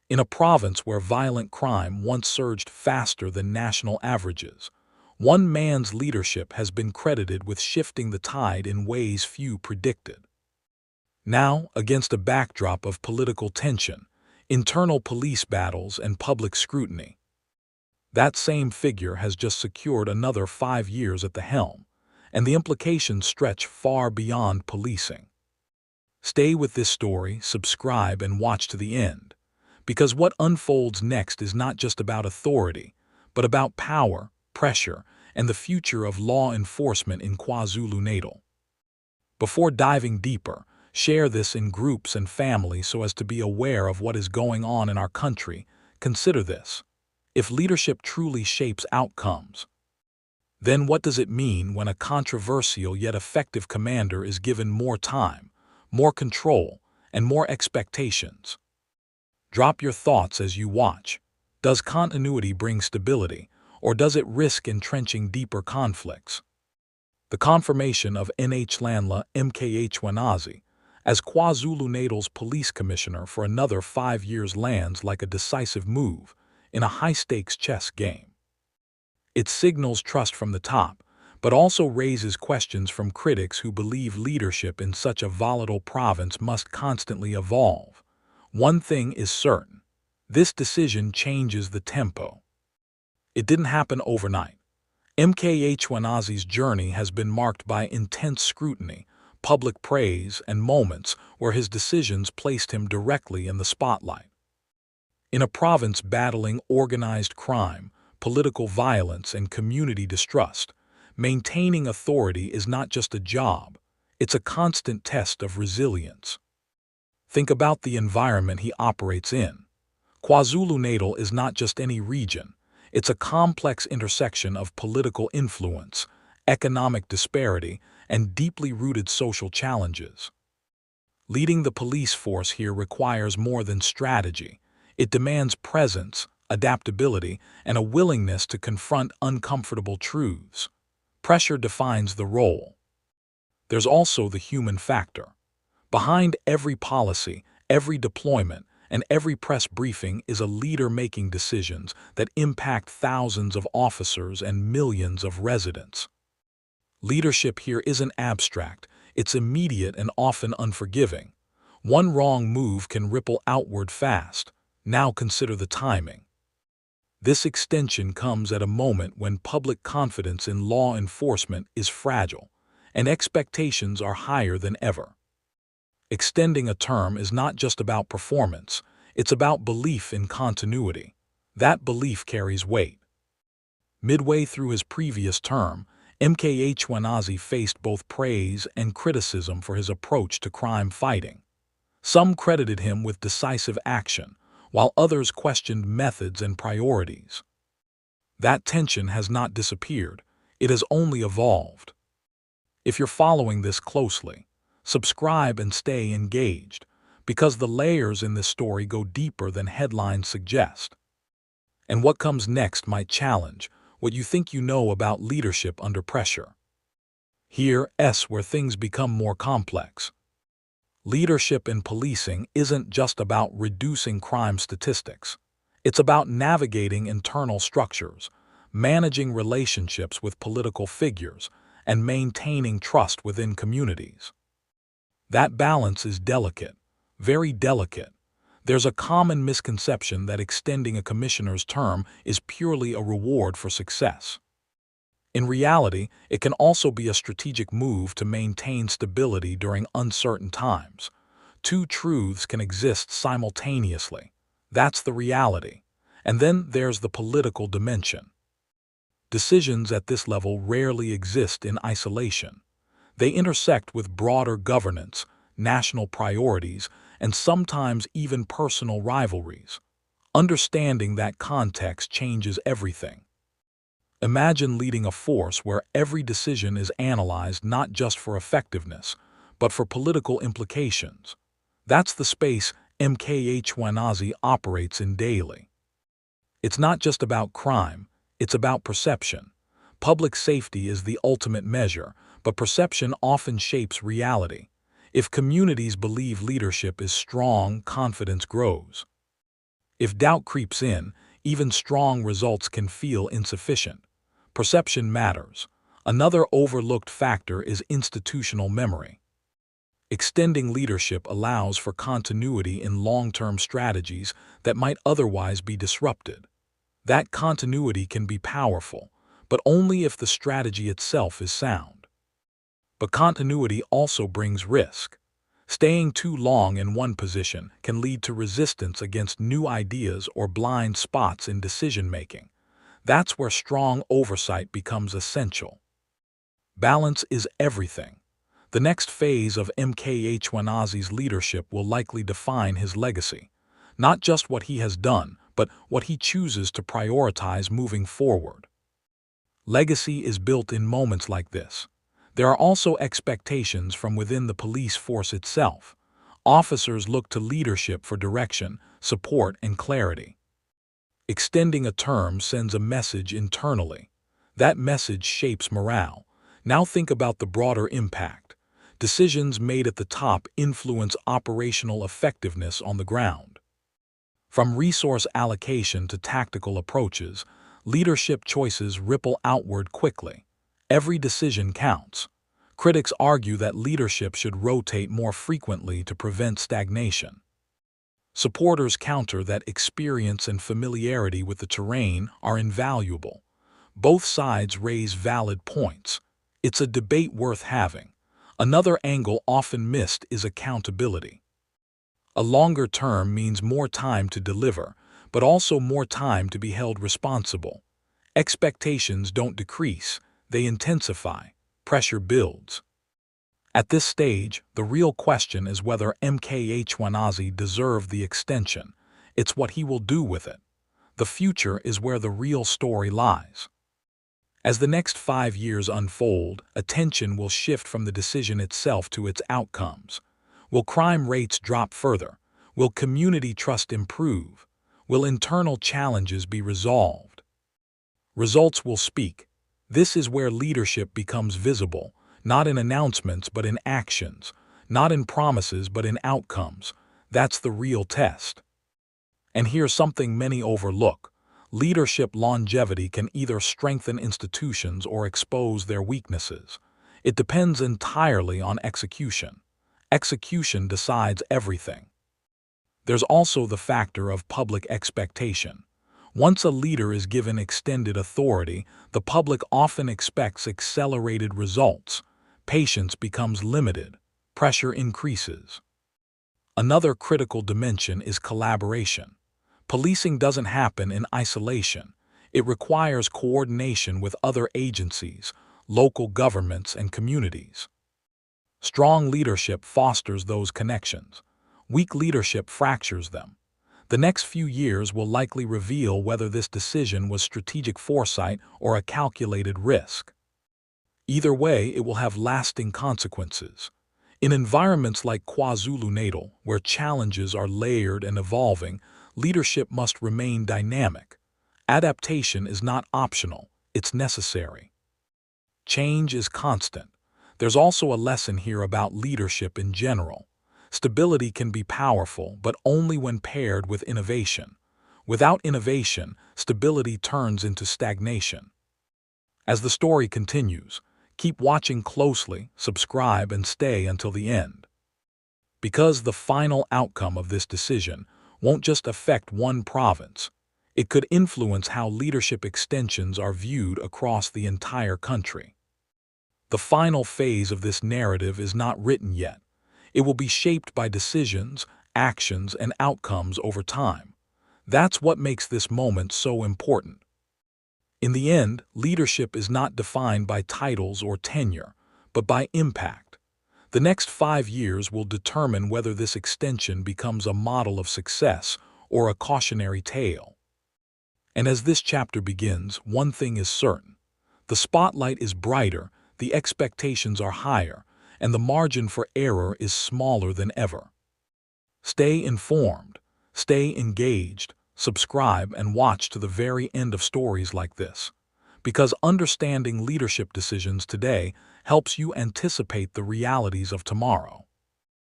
In a province where violent crime once surged faster than national averages, one man's leadership has been credited with shifting the tide in ways few predicted. Now, against a backdrop of political tension, internal police battles, and public scrutiny, that same figure has just secured another 5 years at the helm, and the implications stretch far beyond policing. Stay with this story, subscribe, and watch to the end, because what unfolds next is not just about authority, but about power, pressure, and the future of law enforcement in KwaZulu-Natal. Before diving deeper, share this in groups and families so as to be aware of what is going on in our country. Consider this. If leadership truly shapes outcomes, then what does it mean when a controversial yet effective commander is given more time, more control, and more expectations? Drop your thoughts as you watch. Does continuity bring stability, or does it risk entrenching deeper conflicts? The confirmation of Nhlanhla Mkhwanazi as KwaZulu-Natal's police commissioner for another 5 years lands like a decisive move in a high-stakes chess game. It signals trust from the top, but also raises questions from critics who believe leadership in such a volatile province must constantly evolve. One thing is certain: this decision changes the tempo. It didn't happen overnight. Mkhwanazi's journey has been marked by intense scrutiny, public praise, and moments where his decisions placed him directly in the spotlight. In a province battling organized crime, political violence, and community distrust, maintaining authority is not just a job, it's a constant test of resilience. Think about the environment he operates in. KwaZulu-Natal is not just any region, it's a complex intersection of political influence, economic disparity, and deeply rooted social challenges. Leading the police force here requires more than strategy. It demands presence, adaptability, and a willingness to confront uncomfortable truths. Pressure defines the role. There's also the human factor. Behind every policy, every deployment, and every press briefing is a leader making decisions that impact thousands of officers and millions of residents. Leadership here isn't abstract, it's immediate and often unforgiving. One wrong move can ripple outward fast. Now consider the timing. This extension comes at a moment when public confidence in law enforcement is fragile, and expectations are higher than ever. Extending a term is not just about performance, it's about belief in continuity. That belief carries weight. Midway through his previous term, Mkhwanazi faced both praise and criticism for his approach to crime fighting. Some credited him with decisive action, while others questioned methods and priorities. That tension has not disappeared, it has only evolved. If you're following this closely, subscribe and stay engaged, because the layers in this story go deeper than headlines suggest. And what comes next might challenge what you think you know about leadership under pressure. Here's where things become more complex. Leadership in policing isn't just about reducing crime statistics. It's about navigating internal structures, managing relationships with political figures, and maintaining trust within communities. That balance is delicate, very delicate. There's a common misconception that extending a commissioner's term is purely a reward for success. In reality, it can also be a strategic move to maintain stability during uncertain times. Two truths can exist simultaneously. That's the reality. And then there's the political dimension. Decisions at this level rarely exist in isolation. They intersect with broader governance, national priorities, and sometimes even personal rivalries. Understanding that context changes everything. Imagine leading a force where every decision is analyzed not just for effectiveness, but for political implications. That's the space Mkhwanazi operates in daily. It's not just about crime, it's about perception. Public safety is the ultimate measure, but perception often shapes reality. If communities believe leadership is strong, confidence grows. If doubt creeps in, even strong results can feel insufficient. Perception matters. Another overlooked factor is institutional memory. Extending leadership allows for continuity in long-term strategies that might otherwise be disrupted. That continuity can be powerful, but only if the strategy itself is sound. But continuity also brings risk. Staying too long in one position can lead to resistance against new ideas or blind spots in decision-making. That's where strong oversight becomes essential. Balance is everything. The next phase of Mkhwanazi's leadership will likely define his legacy. Not just what he has done, but what he chooses to prioritize moving forward. Legacy is built in moments like this. There are also expectations from within the police force itself. Officers look to leadership for direction, support, and clarity. Extending a term sends a message internally. That message shapes morale. Now think about the broader impact. Decisions made at the top influence operational effectiveness on the ground. From resource allocation to tactical approaches, leadership choices ripple outward quickly. Every decision counts. Critics argue that leadership should rotate more frequently to prevent stagnation. Supporters counter that experience and familiarity with the terrain are invaluable. Both sides raise valid points. It's a debate worth having. Another angle often missed is accountability. A longer term means more time to deliver, but also more time to be held responsible. Expectations don't decrease, they intensify. Pressure builds. At this stage, the real question is whether Mkhwanazi deserved the extension. It's what he will do with it. The future is where the real story lies. As the next 5 years unfold, attention will shift from the decision itself to its outcomes. Will crime rates drop further? Will community trust improve? Will internal challenges be resolved? Results will speak. This is where leadership becomes visible, not in announcements but in actions, not in promises but in outcomes. That's the real test. And here's something many overlook. Leadership longevity can either strengthen institutions or expose their weaknesses. It depends entirely on execution. Execution decides everything. There's also the factor of public expectation. Once a leader is given extended authority, the public often expects accelerated results. Patience becomes limited. Pressure increases. Another critical dimension is collaboration. Policing doesn't happen in isolation. It requires coordination with other agencies, local governments, and communities. Strong leadership fosters those connections. Weak leadership fractures them. The next few years will likely reveal whether this decision was strategic foresight or a calculated risk. Either way, it will have lasting consequences. In environments like KwaZulu-Natal, where challenges are layered and evolving, leadership must remain dynamic. Adaptation is not optional, it's necessary. Change is constant. There's also a lesson here about leadership in general. Stability can be powerful, but only when paired with innovation. Without innovation, stability turns into stagnation. As the story continues, keep watching closely, subscribe, and stay until the end. Because the final outcome of this decision won't just affect one province. It could influence how leadership extensions are viewed across the entire country. The final phase of this narrative is not written yet. It will be shaped by decisions, actions, and outcomes over time. That's what makes this moment so important. In the end, leadership is not defined by titles or tenure, but by impact. The next 5 years will determine whether this extension becomes a model of success or a cautionary tale. And as this chapter begins, one thing is certain. The spotlight is brighter, the expectations are higher, and the margin for error is smaller than ever. Stay informed, stay engaged, subscribe, and watch to the very end of stories like this. Because understanding leadership decisions today helps you anticipate the realities of tomorrow.